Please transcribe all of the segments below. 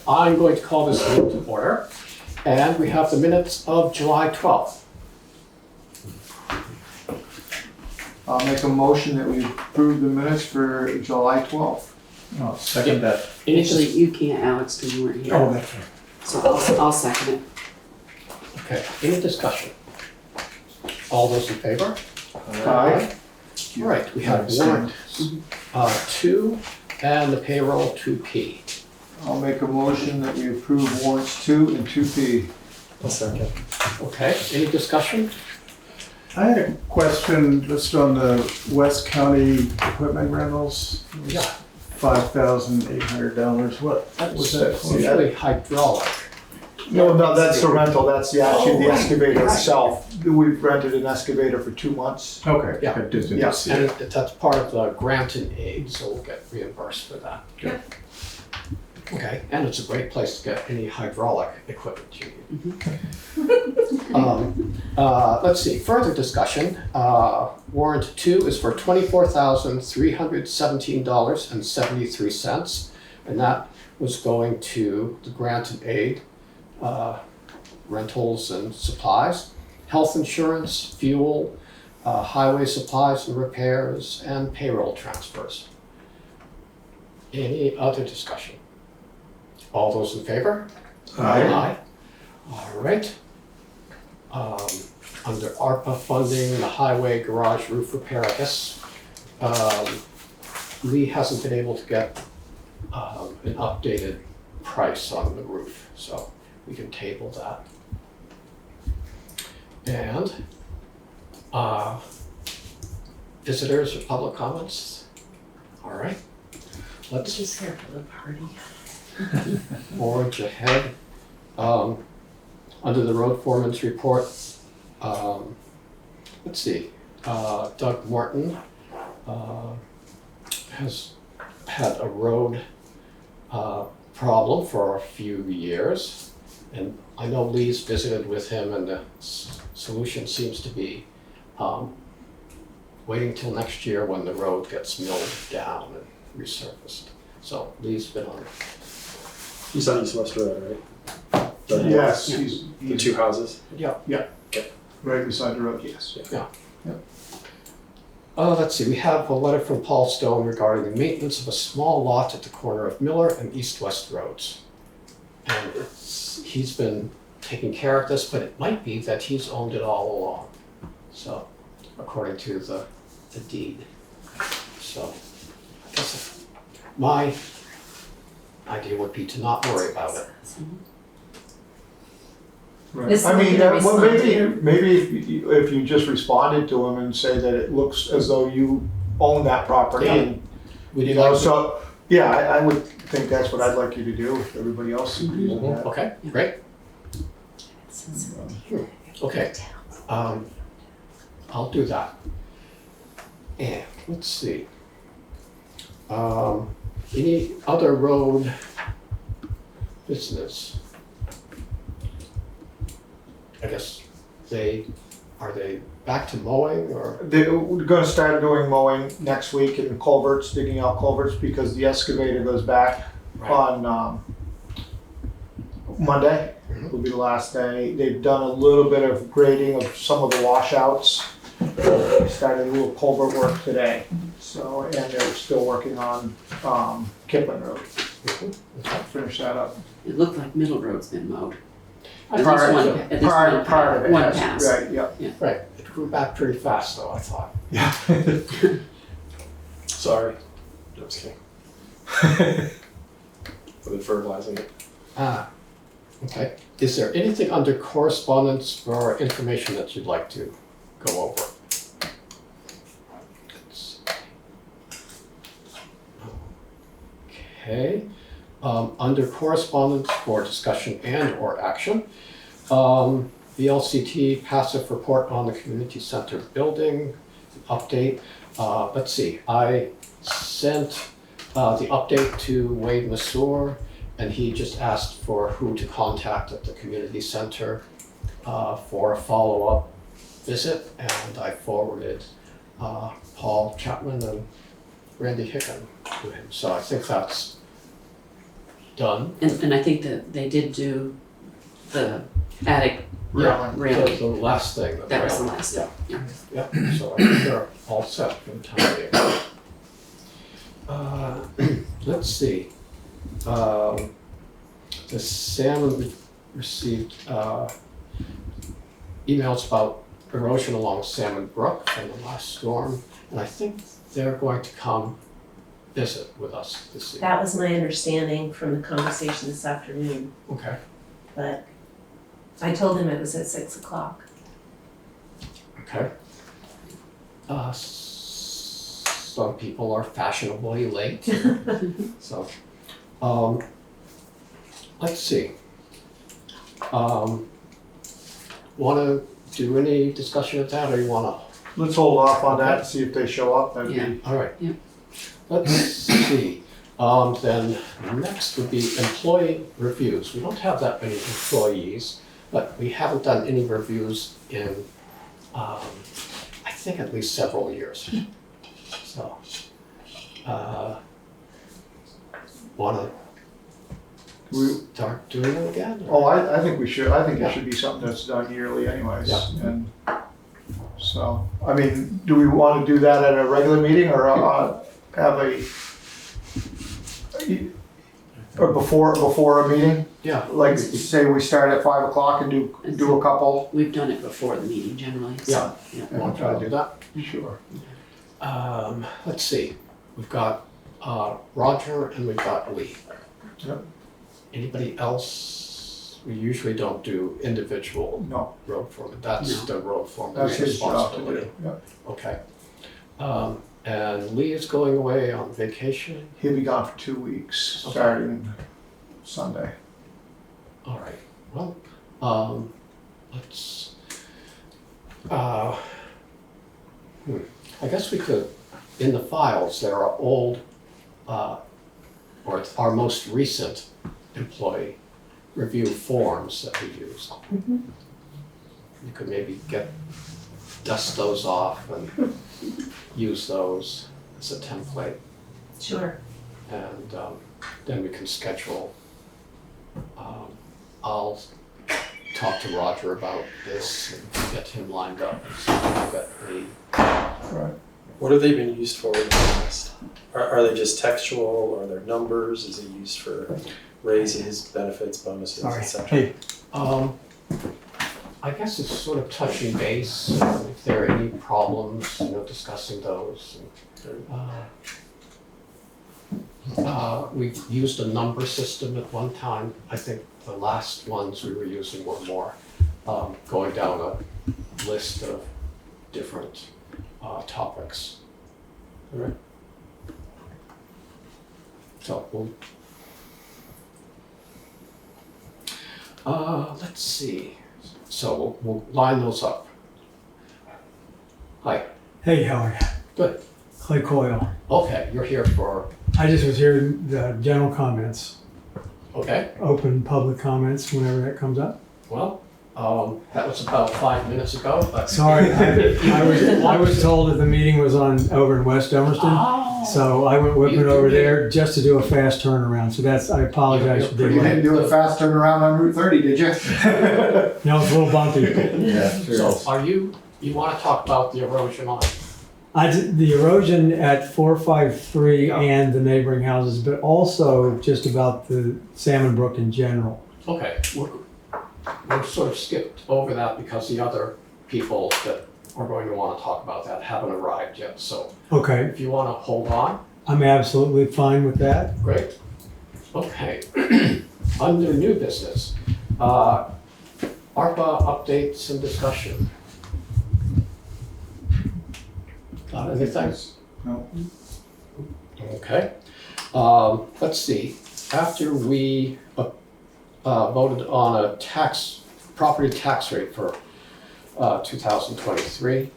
I'm going to call this meeting to order, and we have the minutes of July 12th. I'll make a motion that we approve the minutes for July 12th. I'll second that. Actually, you can't, Alex, because you weren't here. Oh, that's right. So I'll second it. Okay, any discussion? All those in favor? Aye. All right, we have warrant 2 and the payroll 2P. I'll make a motion that we approve warrants 2 and 2P. I'll second. Okay, any discussion? I had a question just on the West County equipment rentals. It was Yeah. $5,800. What was that It's for? usually hydraulic. No, that's the rental, that's the excavator itself. We've rented an excavator for 2 months. Okay. Yeah. I didn't Yeah. see And it. that's part of the grant and aid, so we'll get reimbursed for that. Good. Okay, and it's a great place to get any hydraulic equipment you need. Let's see, further discussion. Warrant 2 is for $24,317.73, and that was going to the grant and aid, rentals and supplies, health insurance, fuel, highway supplies and repairs, and payroll transfers. Any other discussion? All those in favor? Aye. All right. Under ARPA funding, the highway garage roof repair, I guess, Lee hasn't been able to get an updated price on the roof, so we can table that. And visitors or public comments? All right. Let's Just here for the party. forge ahead. Under the road foreman's report, let's see, Doug Morton has had a road problem for a few years. And I know Lee's visited with him, and the solution seems to be waiting till next year when the road gets milled down and resurfaced. So Lee's been on. He's on East West Road, right? Yes, Yeah. he's The two houses. right beside the road, yes. Let's see, we have a letter from Paul Stone regarding the maintenance of a small lot at the corner of Miller and East-West Roads. And he's been taking care of this, but it might be that he's owned it all along. So, according to the deed. So, I guess my idea would be to not worry about it. Right. This- I mean, Gonna well, respond maybe if you just responded to him and say that it looks as though you own that property Yeah. and, Would you you know, like so, yeah, I would think that's what I'd like you to do if everybody else agrees with that. Okay, great. Okay, I'll do that. And let's see. Any other road business? I guess are they back to mowing or? We're gonna start doing mowing next week and culverts, digging out culverts, because the excavator goes back on Monday. Mhm. Will be the last day. They've done a little bit of grading of some of the washouts. Started a little culvert work today. So, and they're still working on Kipling Road. Finish that up. It looked like Middle Road's been mowed. At Part least of one, it. at least Part one, of it. one has- pass. Right, yeah. Right, it grew back pretty fast though, I thought. Yeah. Sorry. No, I'm just kidding. I've been fertilizing it. Okay. Is there anything under correspondence or information that you'd like to go over? Okay. Under correspondence for discussion and or action, VLCT PACIF report on the community center building update. Let's see, I sent the update to Wade Massour, and he just asked for who to contact at the community center for a follow-up visit, and I forwarded Paul Chapman and Randy Hicken to him. So I think that's done. And I think that they did do the attic Railing. railing. The last thing. That was the railing. last Yeah. thing, Yeah, so I think they're all set for the time being. Let's see. The Salmon received emails about erosion along Salmon Brook from the last storm, and I think they're going to come visit with us this evening. That was my understanding from the conversation this afternoon, Okay. but I told him it was at 6 o'clock. Okay. Some people are fashionably late, so, let's see. Wanna do any discussion of that, or you wanna? Let's hold off on that and see if they show up. That'd Yeah. be, All right. Yeah. Let's see. Then next would be employee reviews. We don't have that many employees, but we haven't done any reviews in, I think at least several years. So, wanna we, start doing them again? or- oh, I think we should. I think Yeah. it should be something that's done yearly anyways. Yeah. And so, I mean, do we want to do that at a regular meeting or have or before a meeting? Yeah. Like, say we start at 5 o'clock and do a couple? We've done it before the meeting generally, so, yeah. Wanna try to do that? Sure. Let's see. We've got Roger and we've got Lee. Yep. Anybody else? We usually don't do individual No, road foreman. That's No. the road foreman's that's his job to responsibility. do. Yeah. Okay. And Lee is going away on vacation. He'll be gone for 2 weeks, Okay. starting Sunday. All right. Well, let's. I guess we could. In the files, there are old, or our most recent employee review forms that we use. Mhm. You could maybe dust those off and use those as a template, Sure. and then we can schedule. I'll talk to Roger about this and get him lined up, so I'll get the. Right. What have they been used for in the past? Are they just textual? Are there numbers? Is it used for raises, benefits, bonuses, Sorry. etc.? Hey, I guess it's sort of touching base, if there are any problems, discussing those. We've used a number system at one time. I think the last ones we were using were more going down a list of different topics. All right. So let's see. So we'll line those up. Hi. Hey, how are you? Good. Clay Coyle. Okay, you're here for. I just was here, the general comments, Okay. open public comments whenever that comes up. Well, that was about 5 minutes ago, but. Sorry, I was told that the meeting was over in West Dummerston, Oh. so I went whipping over there just to do a fast turnaround. So I apologize for You being didn't late. do a fast turnaround on Route 30, did you? No, it's a little bumpy. Yeah, So are you want to talk about the erosion on? The erosion at 453 Yeah. and the neighboring houses, but also just about the Salmon Brook in general. Okay, we're sort of skipped over that because the other people that are going to want to talk about that haven't arrived yet. So Okay, if you want to hold on, I'm absolutely fine with that. great. Okay, under new business, ARPA updates and discussion. Got anything? No. Okay. Let's see. After we voted on a property tax rate for 2023,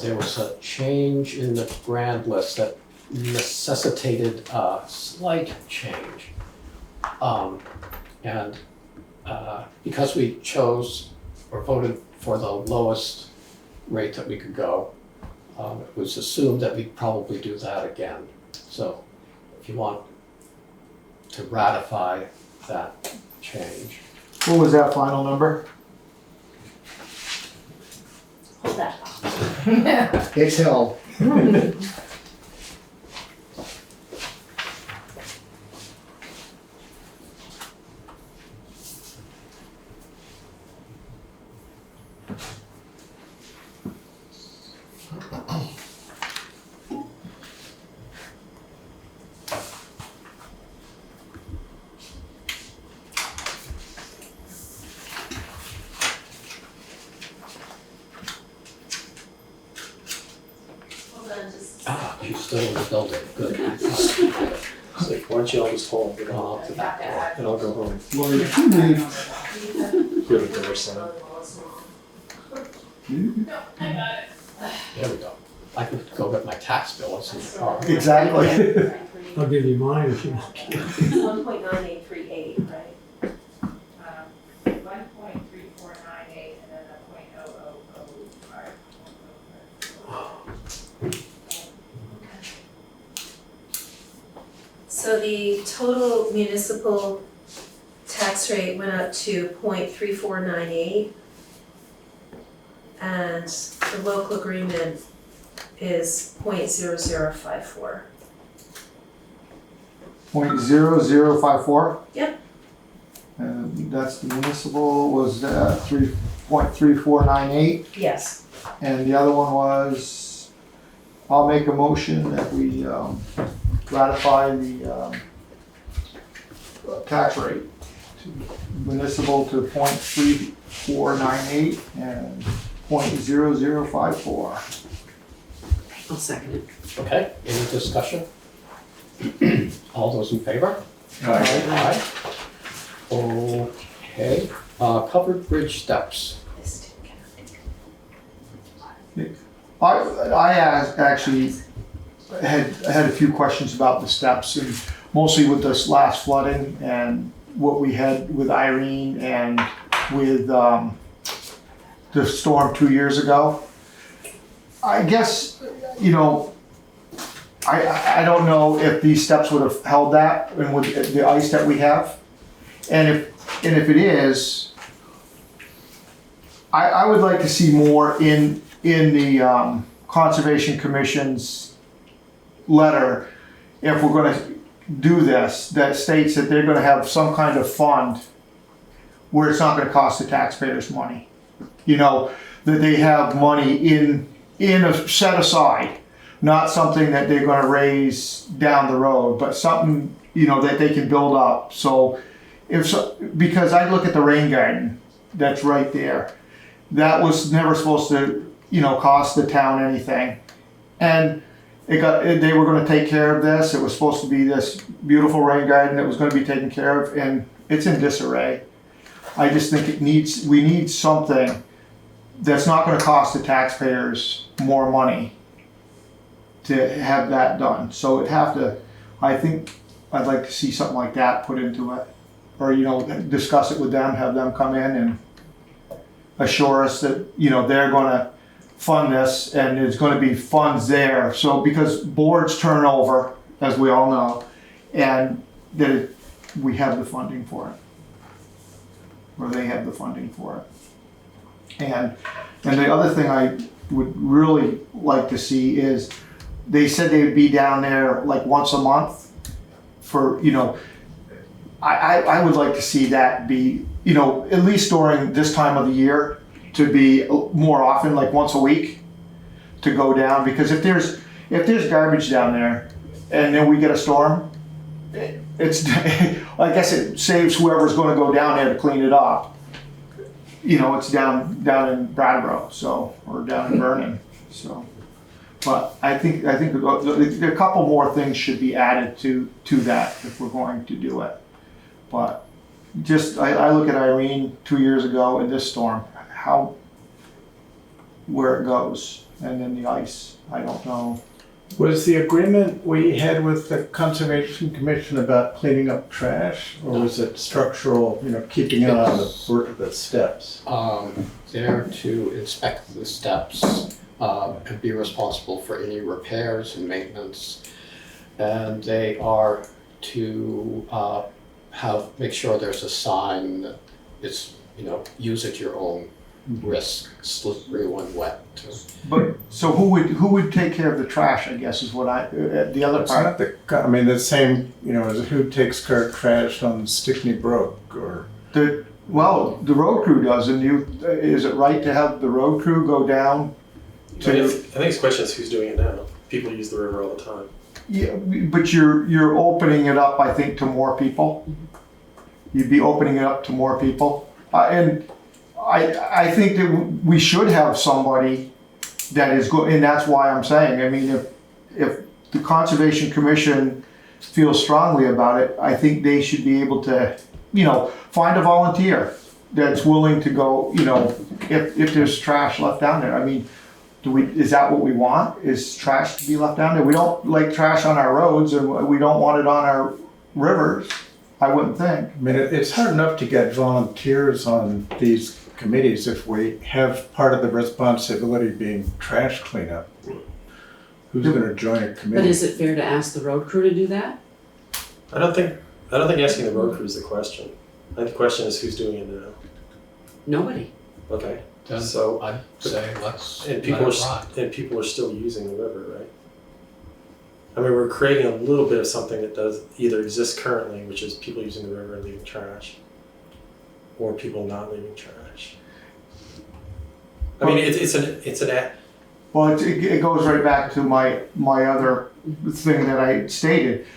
there was a change in the grand list that necessitated a slight change. And because we chose or voted for the lowest rate that we could go, it was assumed that we'd probably do that again. So if you want to ratify that change. What was that final number? Hold that thought. It's held. Hold on, just. Ah, she's still in the building, good. So why don't you all just hold it all Out the back door. and I'll go home. Lori, you leave. Give it to her son. There we go. I could go get my tax bill, it's in the car. Exactly. I'll give you mine if you want. 1.9838, right? 1.3498 and then a .0005. So the total municipal tax rate went up to 0.3498. And the local agreement is 0.0054. 0.0054? Yep. And that's the municipal was 3.3498, Yes. and the other one was, I'll make a motion that we ratify the tax rate. Municipal to 0.3498 and 0.0054. I'll second it. Okay, any discussion? All those in favor? Aye. Okay, covered bridge steps. This didn't count. I actually had a few questions about the steps, and mostly with this last flooding and what we had with Irene and with the storm 2 years ago. I guess, you know, I don't know if these steps would have held that and with the ice that we have. And if it is, I would like to see more in the Conservation Commission's letter, if we're gonna do this, that states that they're gonna have some kind of fund where it's not gonna cost the taxpayers money. You know, that they have money in a set aside, not something that they're gonna raise down the road, but something, you know, that they can build up. So because I look at the rain garden that's right there, that was never supposed to, you know, cost the town anything. And they were gonna take care of this. It was supposed to be this beautiful rain garden that was gonna be taken care of, and it's in disarray. I just think we need something that's not gonna cost the taxpayers more money to have that done. So I think I'd like to see something like that put into it. Or, you know, discuss it with them, have them come in and assure us that, you know, they're gonna fund this and there's gonna be funds there. So, because boards turn over, as we all know, and that we have the funding for it. Or they have the funding for it. And the other thing I would really like to see is, they said they would be down there like once a month for, you know, I would like to see that be, you know, at least during this time of the year, to be more often, like once a week, to go down. Because if there's garbage down there and then we get a storm, it's I guess it saves whoever's going to go down there to clean it up. You know, it's down in Brattleboro, so, or down in Vernon, so. But I think a couple more things should be added to that if we're going to do it. But just, I look at Irene 2 years ago and this storm, where it goes, and then the ice, I don't know. Was the agreement we had with the Conservation Commission about cleaning up trash, or was it structural, you know, keeping it on the steps? There to inspect the steps and be responsible for any repairs and maintenance. And they are to make sure there's a sign that it's, use at your own risk, slippery when wet. But, so who would take care of the trash, I guess, is what the other It's part. not the same, as who takes care of trash on Stickney Brook or. The road crew does, and is it right to have the road crew go down I think the question is who's doing it now. People use the river all the time. Yeah, but you're opening it up, I think, to more people. You'd be opening it up to more people. And I think that we should have somebody that is good, and that's why I'm saying, I mean, if the Conservation Commission feels strongly about it, I think they should be able to, find a volunteer that's willing to go, if there's trash left down there. I mean, is that what we want? Is trash to be left down there? We don't like trash on our roads, and we don't want it on our rivers, I wouldn't think. I mean, it's hard enough to get volunteers on these committees if we have part of the responsibility being trash cleanup. Who's going to join a committee? But is it fair to ask the road crew to do that? I don't think asking the road crew is the question. I think the question is who's doing it now. Nobody. Okay. Then So I'd say let's and let people it rot. are still using the river, right? I mean, we're creating a little bit of something that does either exist currently, which is people using the river and leaving trash, or people not leaving trash. I mean, it's an Well, it goes right back to my other thing that I stated.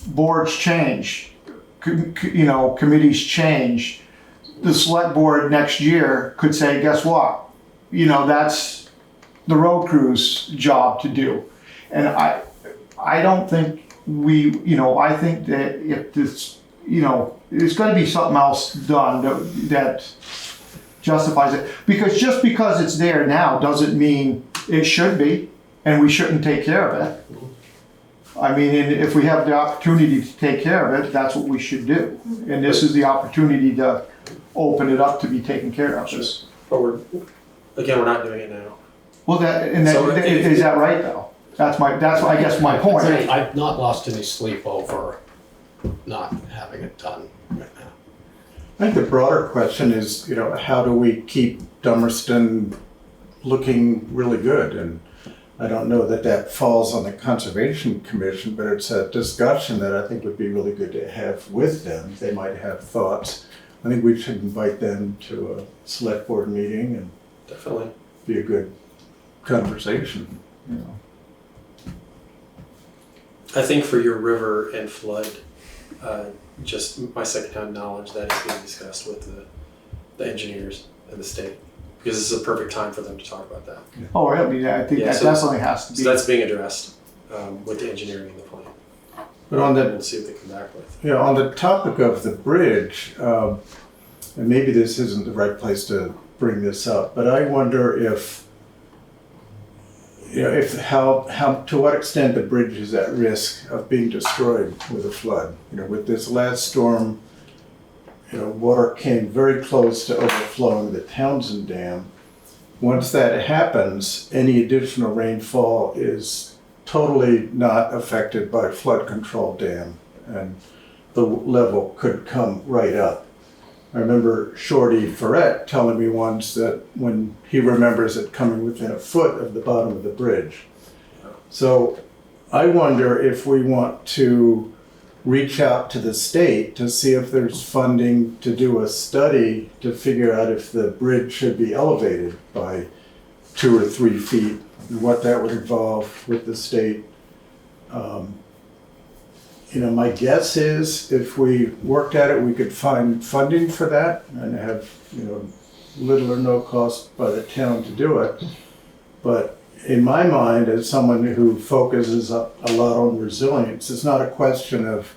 Boards change, committees change. The select board next year could say, guess what? That's the road crew's job to do. And I don't think I think that if this, there's got to be something else done that justifies it. Because just because it's there now doesn't mean it should be, and we shouldn't take care of it. I mean, and if we have the opportunity to take care of it, that's what we should do. And this is the opportunity to open it up to be taken care of. but we're not doing it now. Well, So is that right though? That's I guess my point. Right. I've not lost any sleep over not having it done right now. I think the broader question is, how do we keep Dummerston looking really good? And I don't know that falls on the Conservation Commission, but it's a discussion that I think would be really good to have with them. They might have thoughts. I think we should invite them to a select board meeting and Definitely. be a good conversation. I think for your river and flood, just my secondhand knowledge that is being discussed with the engineers and the state, because this is a perfect time for them to talk about that. Oh, really? I think that so definitely has to be. So that's being addressed with the engineering and the plan. But on the We'll see what they come back with. on the topic of the bridge, and maybe this isn't the right place to bring this up, but I wonder if how to what extent the bridge is at risk of being destroyed with a flood. With this last storm, water came very close to overflowing the Townsend Dam. Once that happens, any additional rainfall is totally not affected by flood control dam, and the level could come right up. I remember Shorty Ferret telling me once that when he remembers it coming within a foot of the bottom of the bridge. So I wonder if we want to reach out to the state to see if there's funding to do a study to figure out if the bridge should be elevated by 2 or 3 feet, and what that would involve with the state. My guess is if we worked at it, we could find funding for that and have, little or no cost by the town to do it. But in my mind, as someone who focuses a lot on resilience, it's not a question of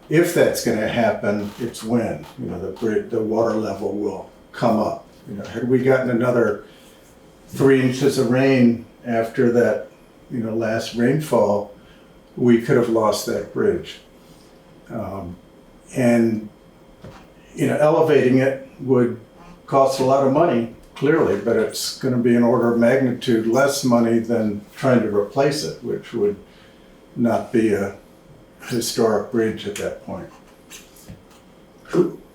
if that's going to happen, it's when. The water level will come up. Had we gotten another 3 inches of rain after that, last rainfall, we could have lost that bridge. Elevating it would cost a lot of money, clearly, but it's going to be an order of magnitude less money than trying to replace it, which would not be a historic bridge at that point.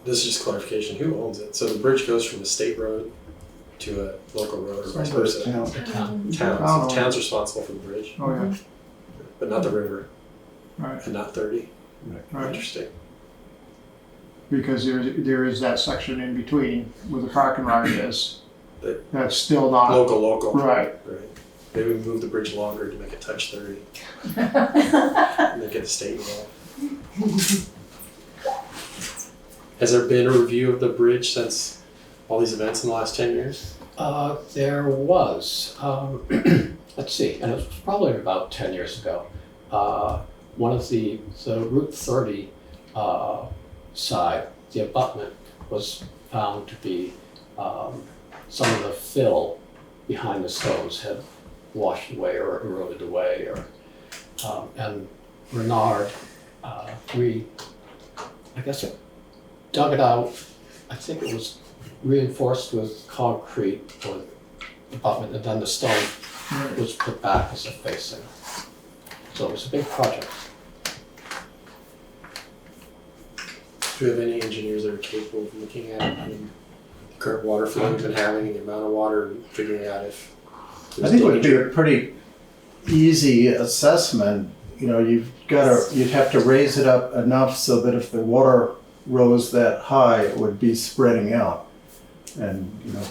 This is just clarification. Who owns it? So the bridge goes from a state road to a local road or vice versa? Town. The town. Town. So town's responsible for the bridge, Oh, yeah, but not the river, right, and not 30. right. Interesting. Because there is that section in between where the parking lot is. But- That's still not, Local. right. Right. Maybe we move the bridge longer to make it touch 30. And then get the state involved. Has there been a review of the bridge since all these events in the last 10 years? There was, let's see, and it was probably about 10 years ago. One of the Route 30 side, the abutment was found to be, some of the fill behind the stones had washed away or eroded away, or and Renard, I guess it dug it out. I think it was reinforced with concrete or abutment, and then the stone was put back as a facing. So it was a big project. Do we have any engineers that are capable of looking at it? I mean, the current water flow we've been having, and the amount of water, and figuring out if I there's think it would be danger? a pretty easy assessment. You know, you'd have to raise it up enough so that if the water rose that high, it would be spreading out and, you know,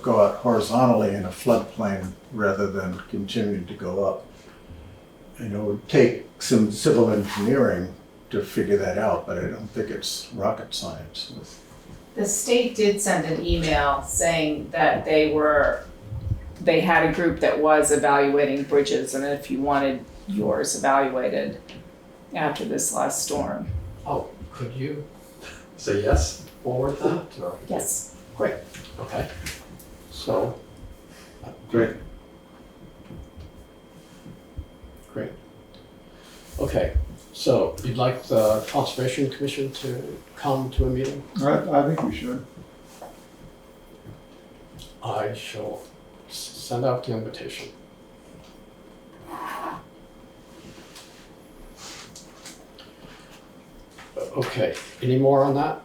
go out horizontally in a floodplain rather than continuing to go up. You know, it would take some civil engineering to figure that out, but I don't think it's rocket science. The state did send an email saying that they had a group that was evaluating bridges, and if you wanted yours evaluated after this last storm. Oh, could you Say yes? forward that? Or? Yes. Great, okay. So. Great. Great. Okay, so you'd like the Conservation Commission to come to a meeting? I think we should. I shall send out the invitation. Okay, any more on that?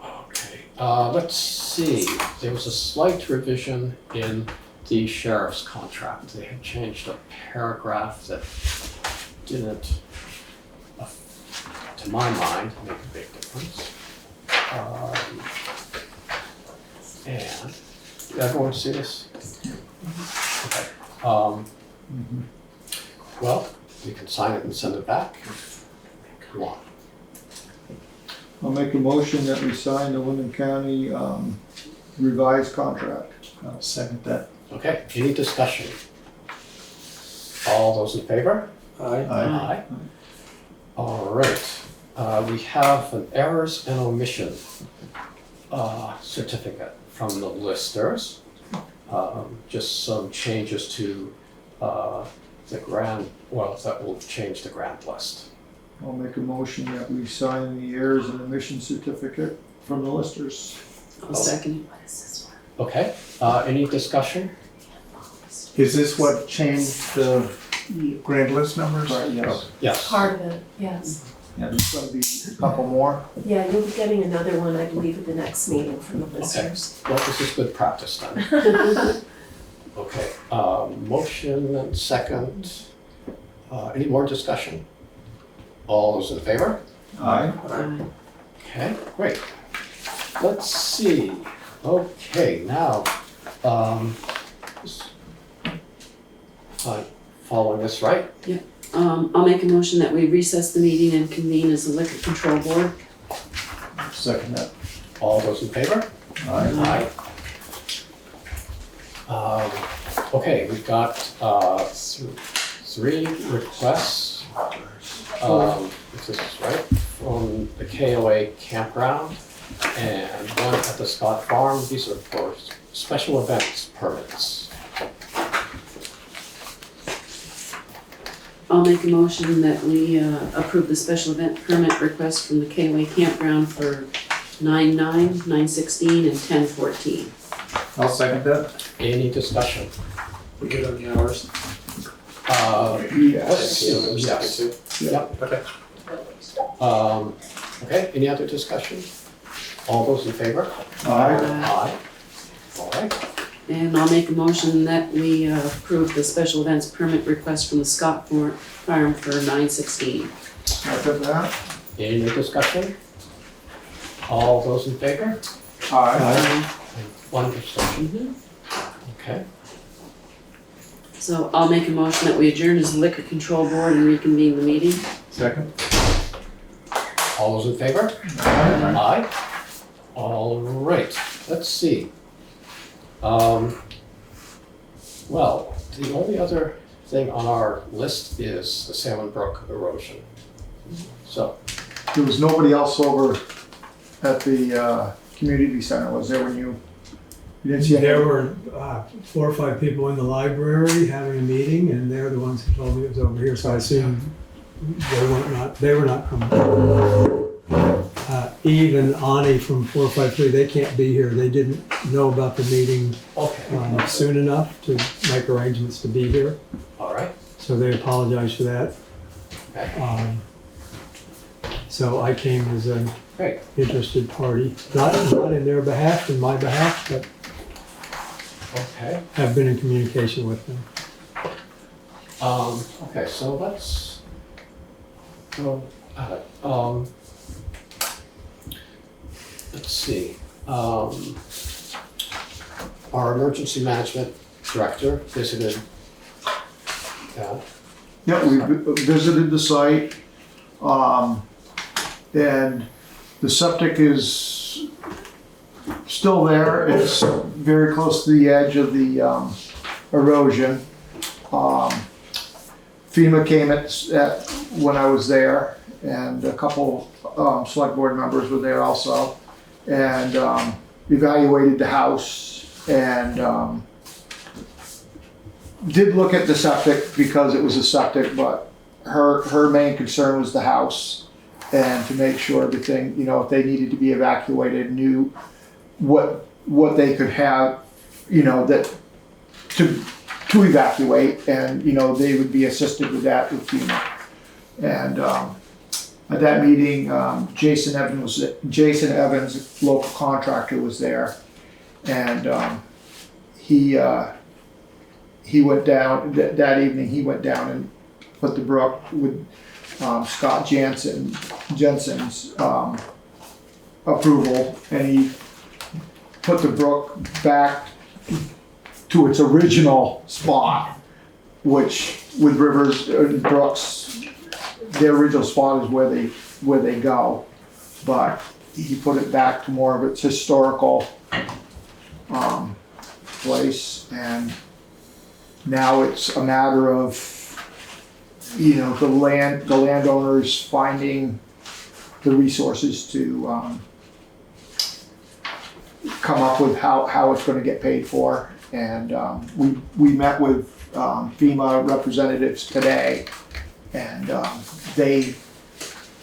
Okay, let's see, there was a slight revision in the sheriff's contract. They had changed a paragraph that didn't, to my mind, make a big difference. And, did everyone see this? Okay. Well, you can sign it and send it back if you want. I'll make a motion that we sign the Windham County revised contract. I'll second that. Okay, any discussion? All those in favor? Aye. Aye. All right, we have an errors and omission certificate from the listers. Just some changes to the grant, well, that will change the grant list. I'll make a motion that we sign the errors and omission certificate from the listers. I'll second What is this one? Okay, any discussion? Is this what changed the grand list numbers? Right, yes. Yes. Part of it, yes. Yeah, there's gonna be a couple more. Yeah, you'll be getting another one, I believe, at the next meeting from the listeners. Well, this is good practice then. Okay, motion and second. Any more discussion? All those in favor? Aye. Okay, great. Let's see. Okay, now, following this, right? I'll make a motion that we recess the meeting and convene as a liquor control board. Second that. All those in favor? Aye. Okay, we've got three requests, if this is right, from the KOA Campground and one at the Scott Farm. These are for special events permits. I'll make a motion that we approve the special event permit request from the KOA Campground for 9/9, 9/16, and 10/14. I'll second that. Any discussion? We good on the hours? Yes, Yeah, yes. Yep. Okay. Okay, any other discussion? All those in favor? Alright, Aye. All right, And I'll make a motion that we approve the special events permit request from the Scott Farm for 9/16. second that. any more discussion? All those in favor? Alright, One abstention, Mhm. okay. So I'll make a motion that we adjourn as liquor control board and reconvene the meeting. Second? All those in favor? Aye. All right, let's see. Well, the only other thing on our list is the Salmon Brook erosion. So, there was nobody else over at the, community center, was there, when you didn't see any? There were 4 or 5 people in the library having a meeting, and they're the ones who told me it was over here, so I assumed they were not coming. Eve and Ani from 453, they can't be here. They didn't know about the meeting okay, soon enough to make arrangements to be here, all right, so they apologize for that. okay, So I came as an great. interested party, not in their behalf, in my behalf, but Okay, have been in communication with them. okay, so let's go at it. Let's see. Our emergency management director visited that. Yeah, we visited the site, and the septic is still there. It's very close to the edge of the erosion. FEMA came at when I was there, and a couple select board members were there also, and evaluated the house and did look at the septic because it was a septic, but her main concern was the house, and to make sure everything, you know, if they needed to be evacuated, knew what they could have, you know, that to evacuate, and you know they would be assisted with that with FEMA. And at that meeting, Jason Evans, local contractor, was there, and he went down that evening. He went down and put the brook with Scott Jensen's approval, and he put the brook back to its original spot, which with rivers and brooks, their original spot is where they go, but he put it back to more of its historical place, and now it's a matter of, you know, the landowners finding the resources to come up with how it's going to get paid for. And we met with FEMA representatives today, and they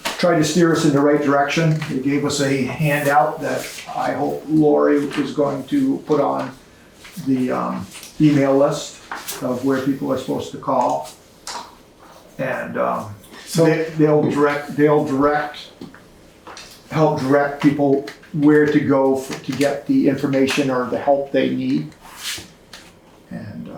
tried to steer us in the right direction. They gave us a handout that I hope Lori is going to put on the email list of where people are supposed to call, and they'll help direct people where to go to get the information or the help they need. And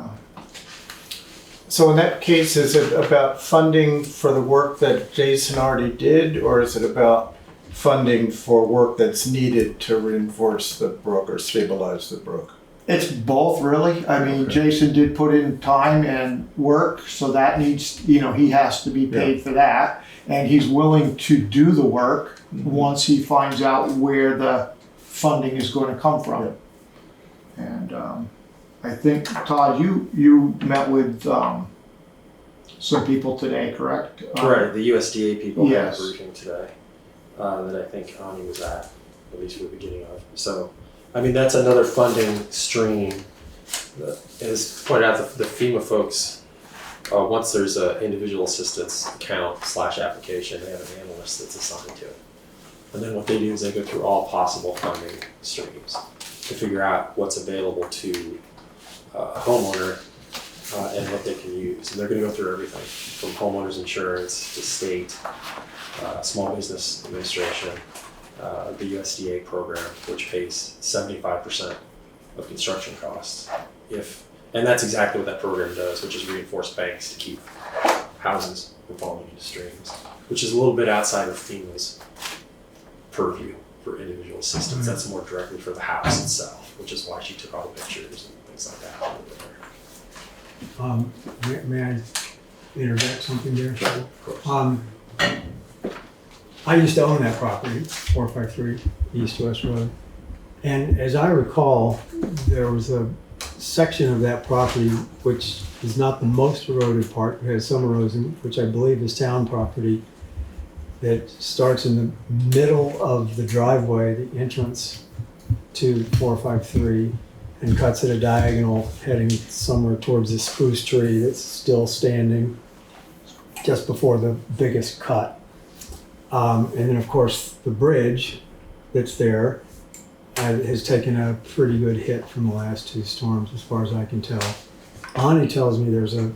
So in that case, is it about funding for the work that Jason already did, or is it about funding for work that's needed to reinforce the brook or stabilize the brook? it's both, really. I mean, Okay. Jason did put in time and work, so that needs, you know, he has to be paid for that. And he's willing to do the work once he finds out where the funding is going to come from. And I think, Todd, you met with some people today, correct? Right, the USDA people had Yes. a briefing today that I think Ani was at least for the beginning of. So, I mean, that's another funding stream. As pointed out, the FEMA folks, once there's an individual assistance account / application, they have an analyst that's assigned to it. And then what they do is they go through all possible funding streams to figure out what's available to a homeowner and what they can use. And they're going to go through everything from homeowners insurance to state, small business administration, the USDA program, which pays 75% of construction costs. And that's exactly what that program does, which is reinforce banks to keep houses from falling into streams, which is a little bit outside of FEMA's purview for individual assistance. That's more directly for the house itself, which is why she took all the pictures and things like that. May I interject something there? Sure, of course. I used to own that property, 453 East West Road. And as I recall, there was a section of that property which is not the most eroded part, it has some erosion, which I believe is town property, that starts in the middle of the driveway, the entrance to 453, and cuts at a diagonal heading somewhere towards the spruce tree that's still standing just before the biggest cut. And then, of course, the bridge that's there has taken a pretty good hit from the last two storms, as far as I can tell. Ani tells me there's a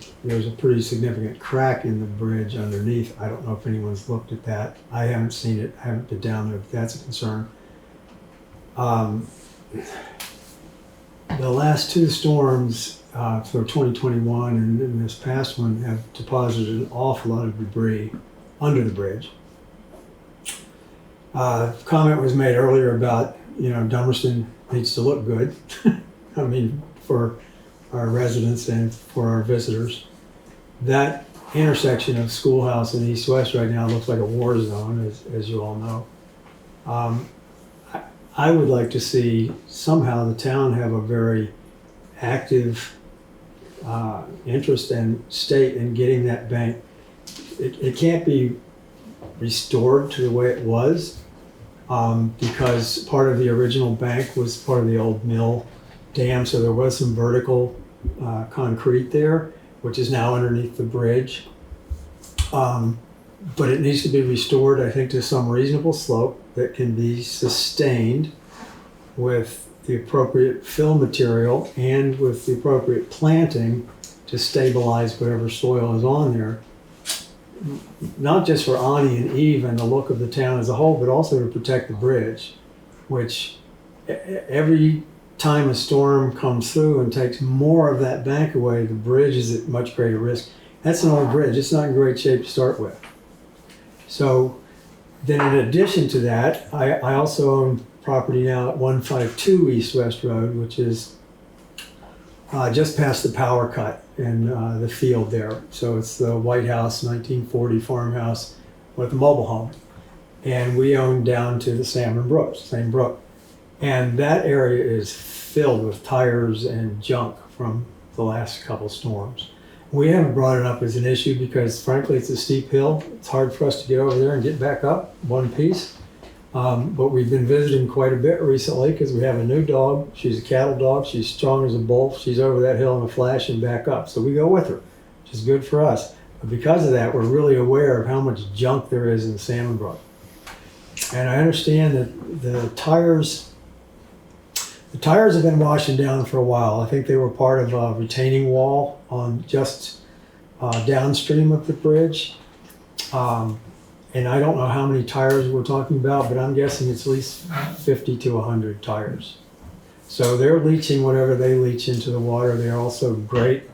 pretty significant crack in the bridge underneath. I don't know if anyone's looked at that. I haven't seen it. I haven't been down there, if that's a concern. The last two storms for 2021 and this past one have deposited an awful lot of debris under the bridge. Comment was made earlier about, Dummerston needs to look good. I mean, for our residents and for our visitors. That intersection of Schoolhouse and East West right now looks like a war zone, as you all know. I would like to see somehow the town have a very active interest and state in getting that bank. It can't be restored to the way it was because part of the original bank was part of the old mill dam, so there was some vertical concrete there, which is now underneath the bridge. But it needs to be restored, I think, to some reasonable slope that can be sustained with the appropriate fill material and with the appropriate planting to stabilize whatever soil is on there. Not just for Ani and Eve and the look of the town as a whole, but also to protect the bridge, which every time a storm comes through and takes more of that bank away, the bridge is at much greater risk. That's an old bridge. It's not in great shape to start with. So then in addition to that, I also own property now at 152 East West Road, which is just past the power cut in the field there. So it's the White House 1940 farmhouse with a mobile home. And we own down to the Salmon Brook, same brook. And that area is filled with tires and junk from the last couple storms. We haven't brought it up as an issue because frankly it's a steep hill. It's hard for us to get over there and get back up one piece. But we've been visiting quite a bit recently because we have a new dog. She's a cattle dog. She's strong as a bull. She's over that hill in a flash and back up. So we go with her, which is good for us. But because of that, we're really aware of how much junk there is in the Salmon Brook. And I understand that the tires have been washing down for a while. I think they were part of a retaining wall on just downstream of the bridge. And I don't know how many tires we're talking about, but I'm guessing it's at least 50 to 100 tires. So they're leaching whatever they leach into the water. They're also great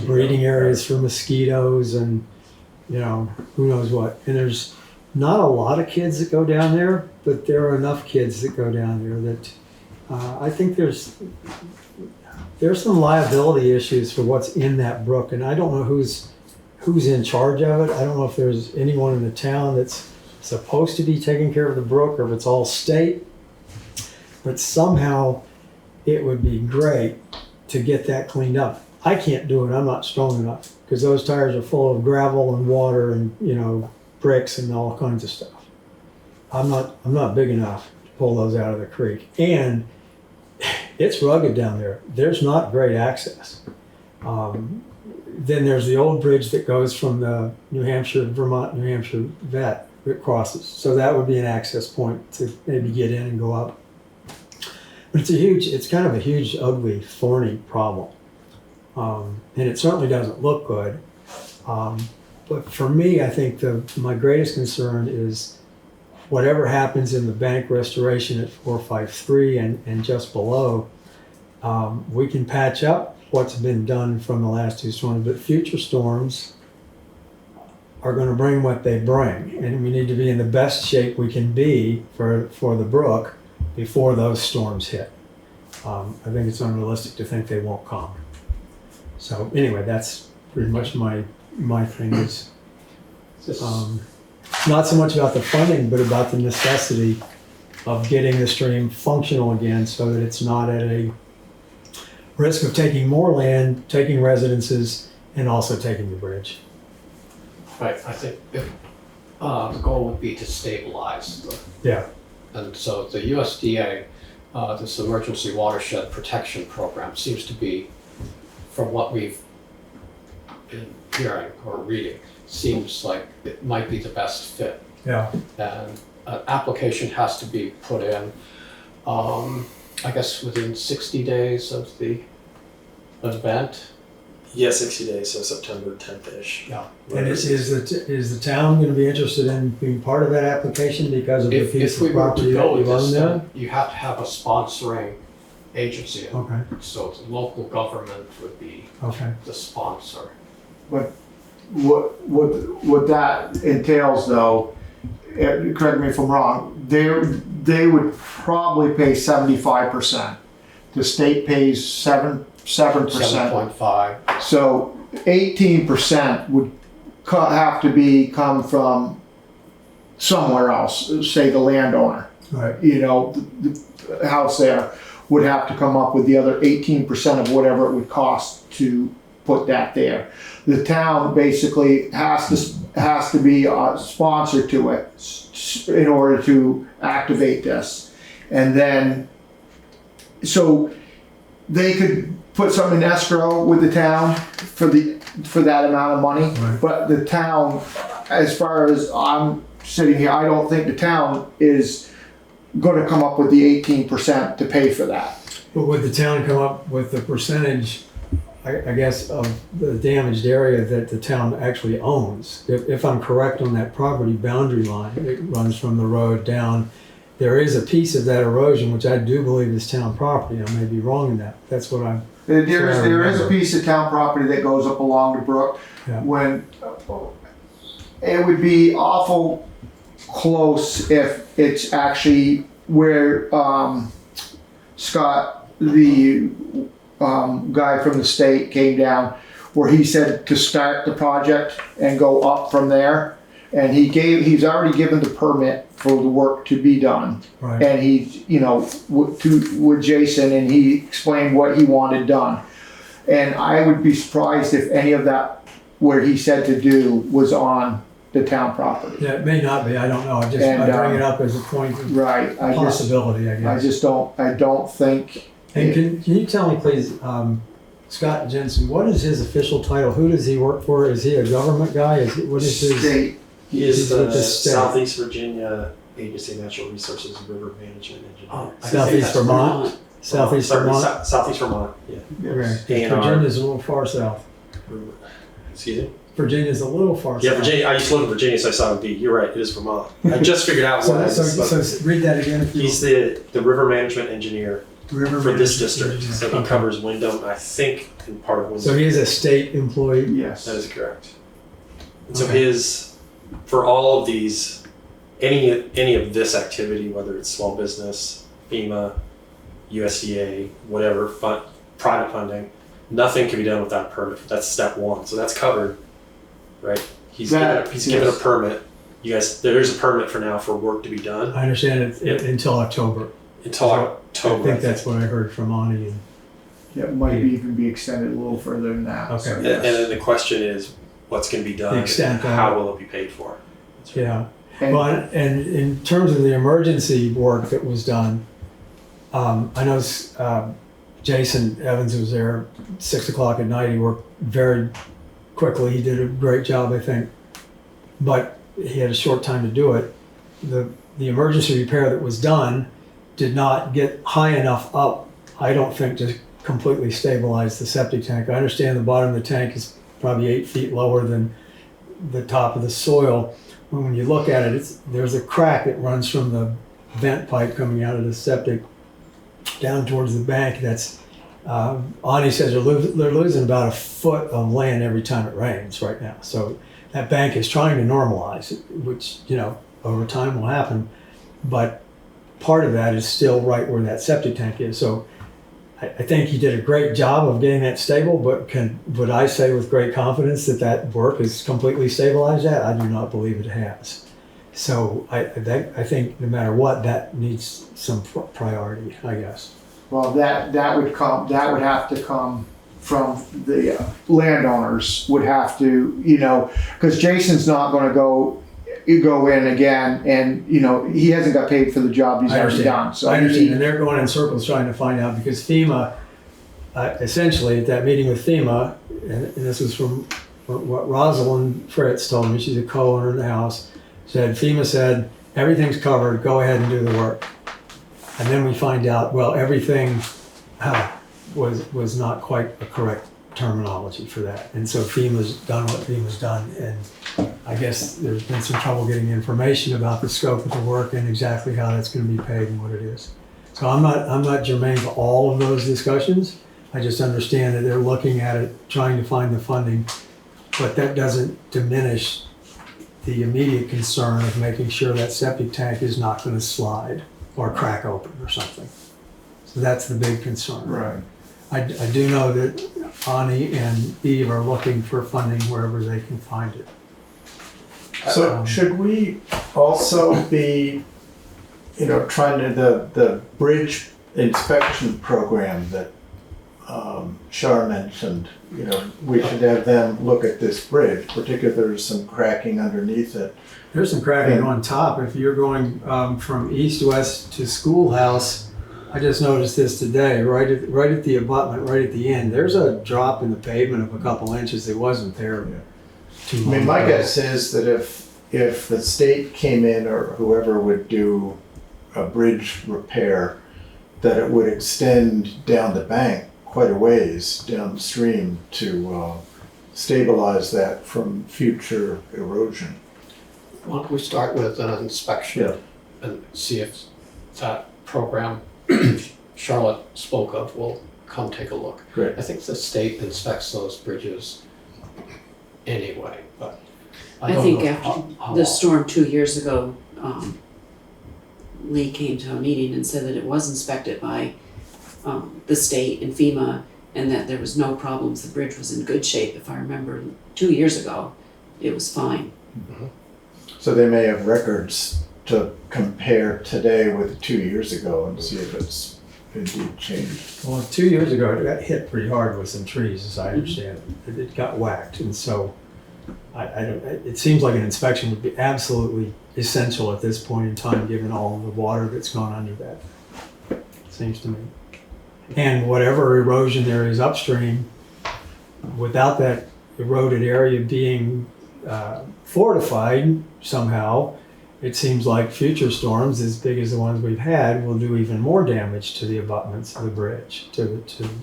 breeding areas for mosquitoes and, who knows what. And there's not a lot of kids that go down there, but there are enough kids that go down there that I think there's some liability issues for what's in that brook. And I don't know who's in charge of it. I don't know if there's anyone in the town that's supposed to be taking care of the brook or if it's all state. But somehow it would be great to get that cleaned up. I can't do it. I'm not strong enough because those tires are full of gravel and water and, bricks and all kinds of stuff. I'm not big enough to pull those out of the creek. And it's rugged down there. There's not great access. Then there's the old bridge that goes from the New Hampshire vet that crosses. So that would be an access point to maybe get in and go up. But it's kind of a huge, ugly, thorny problem. And it certainly doesn't look good. But for me, I think my greatest concern is whatever happens in the bank restoration at 453 and just below, we can patch up what's been done from the last two storms, but future storms are going to bring what they bring, and we need to be in the best shape we can be for the brook before those storms hit. I think it's unrealistic to think they won't come. So anyway, that's pretty much my thing is not so much about the funding, but about the necessity of getting the stream functional again so that it's not at a risk of taking more land, taking residences, and also taking the bridge. Right, I think the goal would be to stabilize Yeah. and so the USDA, this Emergency Watershed Protection Program seems to be, from what we've been hearing or reading, seems like it might be the best fit. Yeah. And an application has to be put in, I guess within 60 days of the event. Yeah, 60 days, so September 10th-ish. Yeah. And is the town going to be interested in being part of that application because of the piece If we of were property to that go with you own this, there? then you have to have a sponsoring agency. Okay. So the local government would be Okay. the sponsor. What that entails though, correct me if I'm wrong, they would probably pay 75%. The state pays 7%. 7.5. So 18% would have to come from somewhere else, say the landowner. Right. You know, the house there would have to come up with the other 18% of whatever it would cost to put that there. The town basically has to be a sponsor to it in order to activate this. And then, so they could put something in escrow with the town for that amount of money. Right. But the town, as far as I'm sitting here, I don't think the town is going to come up with the 18% to pay for that. But would the town come up with the percentage, I guess, of the damaged area that the town actually owns? If I'm correct on that property boundary line, it runs from the road down. There is a piece of that erosion, which I do believe is town property. I may be wrong in that. That's what I'm. There is a piece of town property that goes up along the brook. Yeah. When it would be awful close if it's actually where Scott, the guy from the state, came down, where he said to start the project and go up from there. And he's already given the permit for the work to be done. Right. And he's, with Jason, and he explained what he wanted done. And I would be surprised if any of that, where he said to do, was on the town property. Yeah, it may not be. I don't know. I bring it up as a point of Right. possibility, I guess. I don't think. And can you tell me, please, Scott Jensen, what is his official title? Who does he work for? Is he a government guy? What is his? State. He is He's the with the state. Southeast Virginia Agency of Natural Resources and River Management Engineer. Oh, I Southeast think that's Vermont? Southeast Sorry, Vermont? Southeast Vermont, yeah. Okay. A&R. Virginia's a little far south. Excuse me? Virginia's a little far Yeah, south. Virginia. I used to live in Virginia, so I saw it would be. You're right, it is Vermont. I just figured out what it is. So read that again. If you He's the River Management Engineer River for this Management district. So Engineer. he covers Windham, I think, and part of Windham. So he is a state employee? Yes. That is correct. And so Okay. for all of these, any of this activity, whether it's small business, FEMA, USDA, whatever, private funding, nothing can be done without permit. That's step one. So that's covered, right? He's given a permit. You guys, there's a permit for now for work to be done I understand it until October. until October. I think that's what I heard from Ani. And It might even be extended a little further than that. Okay. So, And yes. then the question is, what's going to be done? The extent and of how it. will it be paid for? Yeah. And- Well, and in terms of the emergency work that was done, I know Jason Evans was there 6 o'clock at night. He worked very quickly. He did a great job, I think. But he had a short time to do it. The emergency repair that was done did not get high enough up, I don't think, to completely stabilize the septic tank. I understand the bottom of the tank is probably 8 feet lower than the top of the soil. When you look at it, there's a crack that runs from the vent pipe coming out of the septic down towards the bank. That's Ani says they're losing about a foot of land every time it rains right now. So that bank is trying to normalize it, which, you know, over time will happen. But part of that is still right where that septic tank is. So I think he did a great job of getting that stable, but would I say with great confidence that that work has completely stabilized that? I do not believe it has. So I think no matter what, that needs some priority, I guess. Well, that would have to come from the landowners, would have to, you know, because Jason's not gonna go in again, and, you know, he hasn't got paid for the job he's already done, so. I understand, and they're going in circles trying to find out, because FEMA, essentially, at that meeting with FEMA, and this was from what Rosalind Fritz told me, she's a co-owner of the house, FEMA said, everything's covered, go ahead and do the work. And then we find out, well, everything was not quite a correct terminology for that. And so FEMA's done what FEMA's done, and I guess there's been some trouble getting information about the scope of the work and exactly how that's going to be paid and what it is. So I'm not germane to all of those discussions. I just understand that they're looking at it, trying to find the funding, but that doesn't diminish the immediate concern of making sure that septic tank is not going to slide or crack open or something. So that's the big concern. Right. I do know that Ani and Eve are looking for funding wherever they can find it. So should we also be, you know, trying to, the bridge inspection program that Shar mentioned, you know, we should have them look at this bridge, particularly there's some cracking underneath it. There's some cracking on top. If you're going from east-west to Schoolhouse, I just noticed this today, right at the abutment, right at the end, there's a drop in the pavement of a couple inches that wasn't there too long I mean, my ago. guess is that if the state came in or whoever would do a bridge repair, that it would extend down the bank quite a ways downstream to stabilize that from future erosion. Why don't we start with an inspection Yeah. and see if that program Charlotte spoke of will come take a look. Great. I think the state inspects those bridges anyway, but I I don't think know after how the often. storm 2 years ago, Lee came to a meeting and said that it was inspected by the state and FEMA, and that there was no problems. The bridge was in good shape. If I remember, 2 years ago, it was fine. So they may have records to compare today with 2 yeyears ago and see if it's indeed changed. Well, 2 years ago, it got hit pretty hard with some trees, as I understand it. It got whacked, and so I don't. It seems like an inspection would be absolutely essential at this point in time, given all the water that's gone under that. Seems to me. And whatever erosion there is upstream, without that eroded area being fortified somehow, it seems like future storms as big as the ones we've had will do even more damage to the abutments of the bridge, to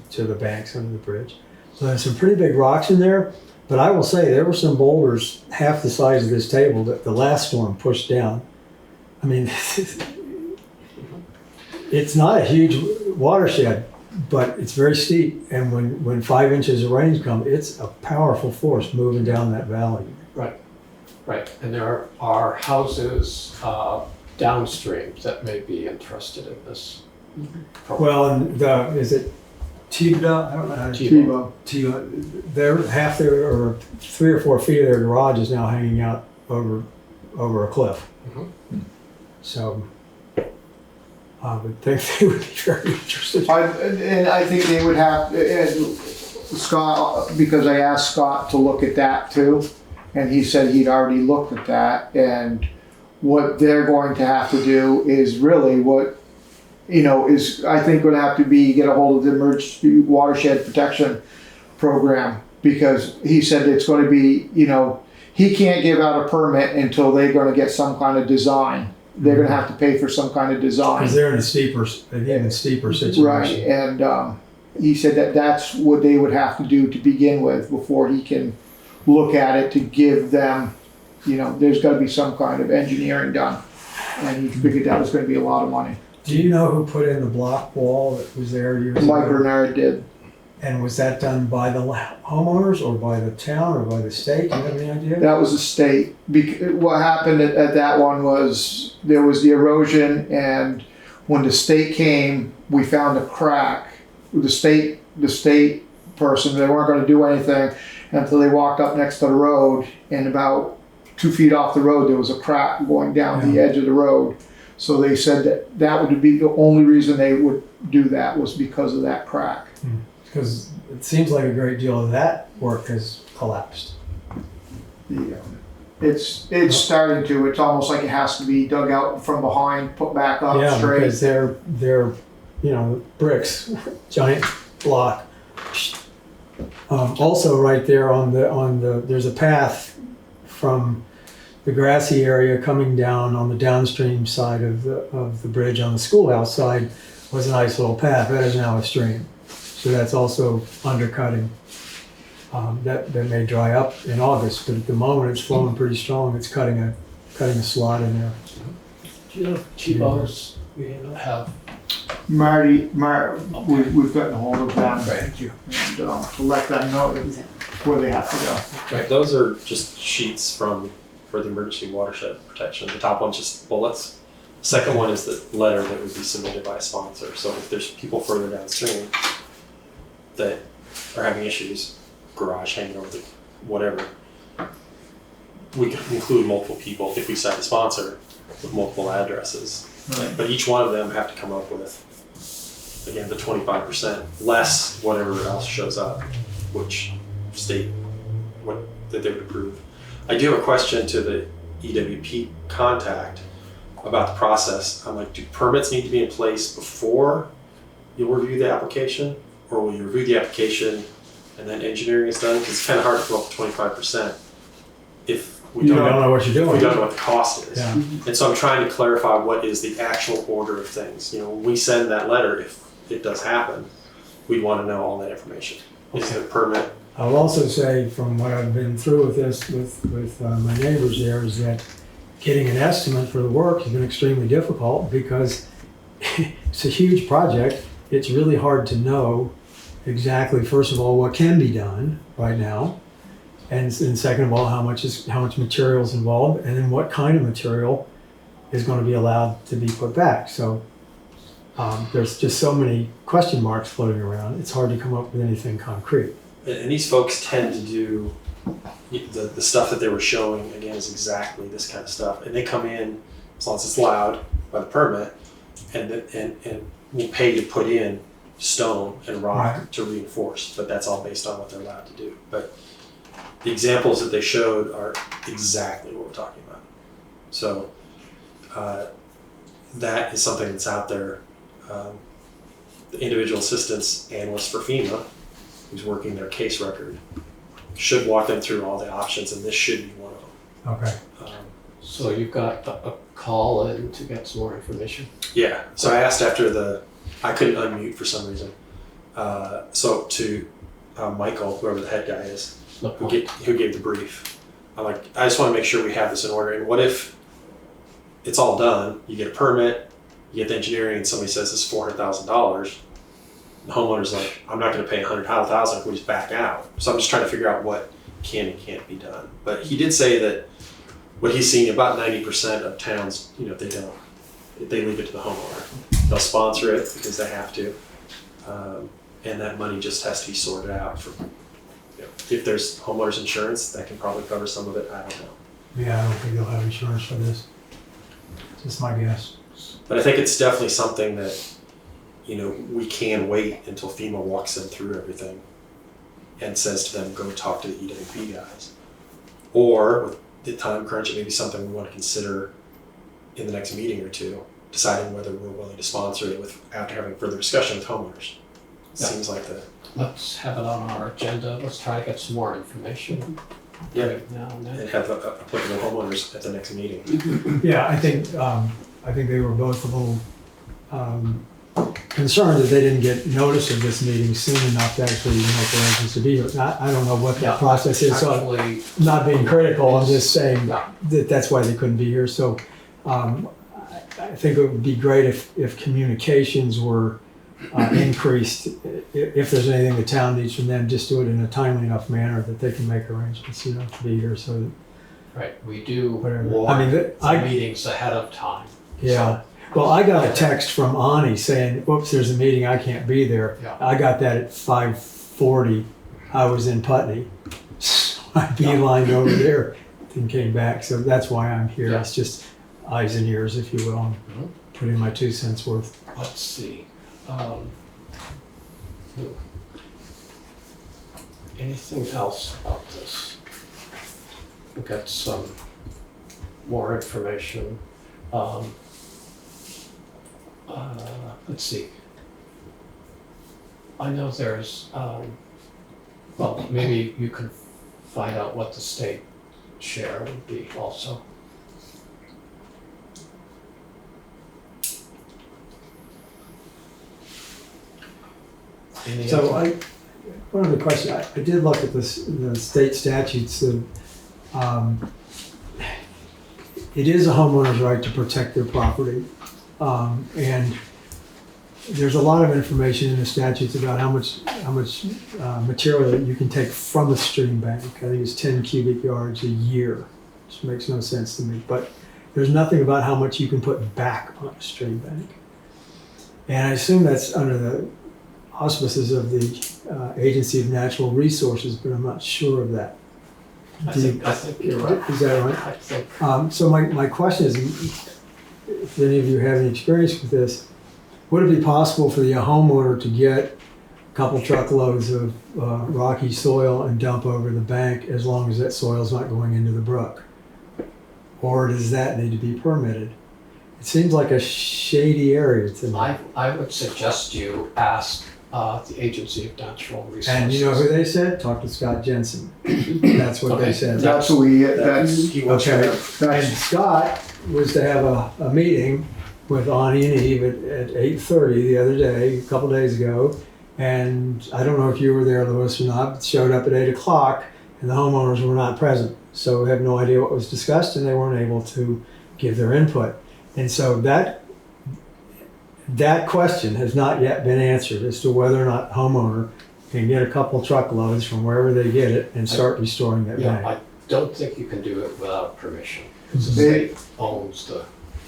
the banks under the bridge. So there's some pretty big rocks in there, but I will say there were some boulders half the size of this table that the last storm pushed down. I mean, it's not a huge watershed, but it's very steep, and when 5 inches of rain come, it's a powerful force moving down that valley. Right, and there are houses downstream that may be interested in this program. Well, and is it Tebow? I don't know how to Tebow. Tebow. They're half their, or 3 or 4 feet of their garage is now hanging out over a cliff. Mhm. So I would think they would be very interested. And I think they would have, and Scott, because I asked Scott to look at that too, and he said he'd already looked at that, and what they're going to have to do is really what, you know, is I think gonna have to be get a hold of the emergency watershed protection program, because he said it's gonna be, you know, he can't give out a permit until they're gonna get some kind of design. They're gonna have to pay for some kind of design. Because they're in an even steeper situation. Right, and he said that that's what they would have to do to begin with before he can look at it to give them, there's gotta be some kind of engineering done. And he figured that was gonna be a lot of money. Do you know who put in the block wall that was there years ago? Mike Bernard did. And was that done by the homeowners or by the town or by the state? Do you have any idea? That was the state. What happened at that one was there was the erosion, and when the state came, we found a crack. The state person, they weren't going to do anything until they walked up next to the road, and about 2 feet off the road there was a crack going down the edge of the road. So they said that would be the only reason they would do that was because of that crack. Because it seems like a great deal of that work has collapsed. It's starting to. It's almost like it has to be dug out from behind, put back up Yeah, straight. because they're bricks, giant block. Also, right there on the there's a path from the grassy area coming down on the downstream side of the bridge on the schoolhouse side was a nice little path. That is now a stream, so that's also undercutting. That may dry up in August, but at the moment it's flowing pretty strong. It's cutting a slot in there. Do you know if Chibo's, have? Marty, we've gotten a hold of them. Thank you. And to let them know where they have to go. Right, those are just sheets for the emergency watershed protection. The top one's just bullets. Second one is the letter that would be submitted by a sponsor. So if there's people further downstream that are having issues, garage hanging over the whatever, we can include multiple people if we cite a sponsor with multiple addresses. Right. But each one of them have to come up with, again, the 25% less whatever else shows up, which state that they would approve. I do have a question to the EWP contact about the process. I'm like, do permits need to be in place before you'll review the application, or will you review the application and then engineering is done? Because it's kind of hard to go up to 25% if we You don't don't know what you're doing. we don't know what the cost is. Yeah. And so I'm trying to clarify what is the actual order of things. When we send that letter, if it does happen, we'd want to know all that information. Is the permit? I'll also say, from what I've been through with this, with my neighbors there, is that getting an estimate for the work has been extremely difficult because it's a huge project. It's really hard to know exactly, first of all, what can be done right now, and second of all, how much material is involved, and then what kind of material is going to be allowed to be put back. So there's just so many question marks floating around. It's hard to come up with anything concrete. And these folks tend to do the stuff that they were showing, again, is exactly this kind of stuff. And they come in, as long as it's allowed by the permit, and will pay to put in stone and rock Right. to reinforce. But that's all based on what they're allowed to do. But the examples that they showed are exactly what we're talking about. So that is something that's out there. The individual assistance analyst for FEMA, who's working their case record, should walk them through all the options, and this should be one of them. Okay. So you've got a call in to get some more information? Yeah, so I asked after I couldn't unmute for some reason. So to Michael, whoever the head guy is, who gave the brief, I'm like, I just want to make sure we have this in order. And what if it's all done, you get a permit, you get the engineering, and somebody says it's $400,000. The homeowner's like, I'm not going to pay $100,000 if we just back out. So I'm just trying to figure out what can and can't be done. But he did say that what he's seen, about 90% of towns, they leave it to the homeowner. They'll sponsor it because they have to, and that money just has to be sorted out. If there's homeowners insurance, that can probably cover some of it. I don't know. Yeah, I don't think they'll have insurance for this. Just my guess. But I think it's definitely something that, we can wait until FEMA walks them through everything and says to them, go talk to the EWP guys. Or with the time crunch, it may be something we want to consider in the next meeting or two, deciding whether we're willing to sponsor it after having further discussion with homeowners. Seems like Let's have it on our agenda. Let's try to get some more information. Yeah. Right now and then. and have applicable homeowners at the next meeting. Yeah, I think they were both a little concerned that they didn't get notice of this meeting soon enough to actually make arrangements to be here. I don't know what Yeah, that process is, so Actually, I'm not being critical, I'm just saying yeah. that that's why they couldn't be here. So I think it would be great if communications were increased. If there's anything the town needs from them, just do it in a timely enough manner that they can make arrangements, to be here. So that, Right, we do Whatever. warn I mean, meetings ahead of time. yeah. Well, I got a text from Ani saying, "Whoops, there's a meeting, I can't be there." Yeah. I got that at 5:40. I was in Putney. So I beelined over there and came back. So that's why I'm here. Yeah. It's just eyes and ears, if you will. Mhm. Put in my 2 cents worth. Let's see. Anything else about this? We've got some more information. Let's see. I know there's, well, maybe you can find out what the state share would be also. Any So other- one other question, I did look at the state statutes. It is a homeowner's right to protect their property. And there's a lot of information in the statutes about how much material that you can take from a stream bank. I think it's 10 cubic yards a year, which makes no sense to me. But there's nothing about how much you can put back on a stream bank. And I assume that's under the auspices of the Agency of Natural Resources, but I'm not sure of that. I think you're right. Is that right? I think, So my question is, if any of you have any experience with this, would it be possible for the homeowner to get a couple truckloads of rocky soil and dump over the bank as long as that soil's not going into the brook? Or does that need to be permitted? It seems like a shady area to me. I would suggest you ask the Agency of Natural Resources. And you know who they said? Talk to Scott Jensen. That's what Okay. they said. That's what that's, He wants to Okay. have- And that's, Scott was to have a meeting with Ani and Eve at 8:30 the other day, a couple days ago. And I don't know if you were there, Louis, or not, but showed up at 8 o'clock and the homeowners were not present. So we have no idea what was discussed and they weren't able to give their input. And so that question has not yet been answered as to whether or not homeowner can get a couple truckloads from wherever they get it and start restoring that Yeah, bank. I don't think you can do it without permission, because the They- state owns the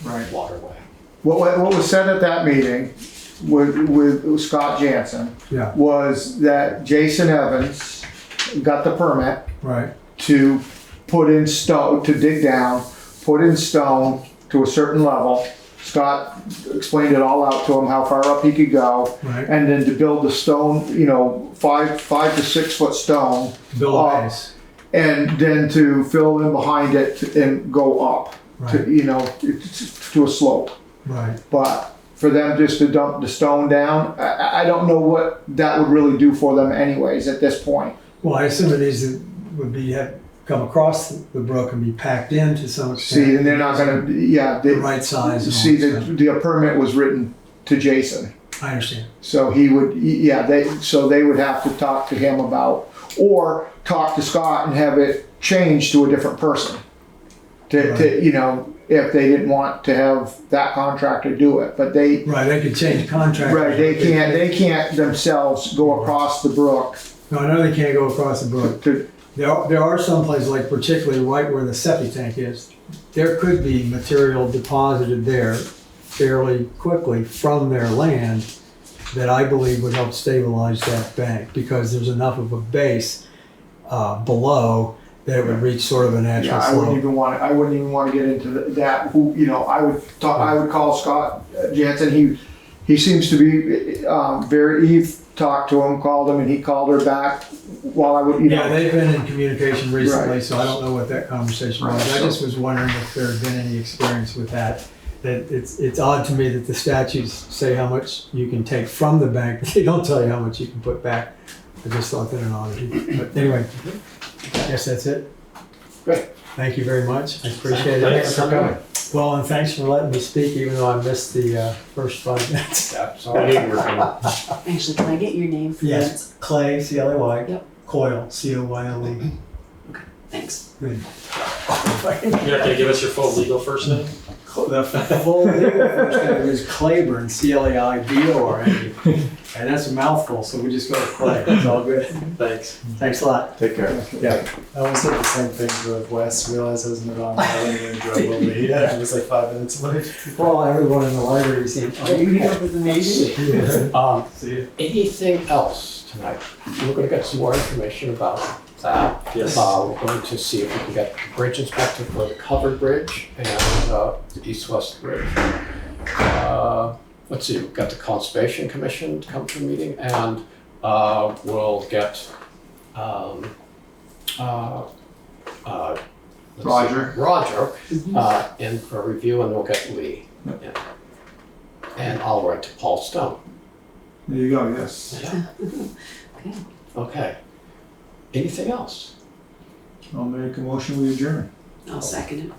right. waterway. What was said at that meeting with Scott Jansen Yeah, was that Jason Evans got the permit right. to put in stone, to dig down, put in stone to a certain level. Scott explained it all out to him, how far up he could go, Right. and then to build the stone, 5 to 6 foot stone, Bill Uh, Base. and then to fill in behind it and go up Right, to a slope. right. But for them just to dump the stone down, I don't know what that would really do for them anyways at this point. Well, I assume it needs to, come across the brook and be packed into some extent. See, and they're not gonna, The right size and all see, that stuff. the permit was written to Jason. I understand. So he would, they would have to talk to him about, or talk to Scott and have it changed to a different person. If they didn't want to have that contractor do it, but they, Right, they could change contractors. right, they can't themselves go across the brook No, I know they can't go across the brook. to, There are some places, like particularly right where the septic tank is, there could be material deposited there fairly quickly from their land that I believe would help stabilize that bank, because there's enough of a base below that it would reach sort of a natural yeah, I wouldn't slope. even want to get into that, I would call Scott Jansen, he seems to be, Eve talked to him, called him, and he called her back while I would, Yeah, they've been in communication recently, Right. so I don't know what that conversation was. Right, I so- just was wondering if there had been any experience with that. That it's odd to me that the statutes say how much you can take from the bank, but they don't tell you how much you can put back. I just thought that an oddity. But anyway, I guess that's it. Great. Thank you very much. I appreciate it. Thanks for coming. Well, and thanks for letting me speak, even though I missed the first 5 minutes. That's all right. Actually, can I get your name for this? Yes, Clay, C-L-A-Y. Yep. Coyle, C-O-Y-L-E. Thanks. Good. You're not gonna give us your full legal first name? The full legal first name is Claiborne, C-L-A-I-B-O-R-N. And that's a mouthful, so we just go with Clay. It's all good. Thanks. Thanks a lot. Take care. Yeah. I almost said the same thing with Wes, realized I was in the wrong island and drove over here. It was like 5 minutes late. Well, everyone in the library seemed, are you here for the meeting? See you. Anything else tonight? We're gonna get some more information about that. Yes. We're going to see if we can get the bridge inspector for the covered bridge and the east-west bridge. Let's see, we've got the Conservation Commission to come to a meeting, and we'll get let's see, Roger in for review, and we'll get Lee. in. And I'll write to Paul Stone. There you go, yes. Okay. Okay. Anything else? I'll make a motion, we adjourn. I'll second it.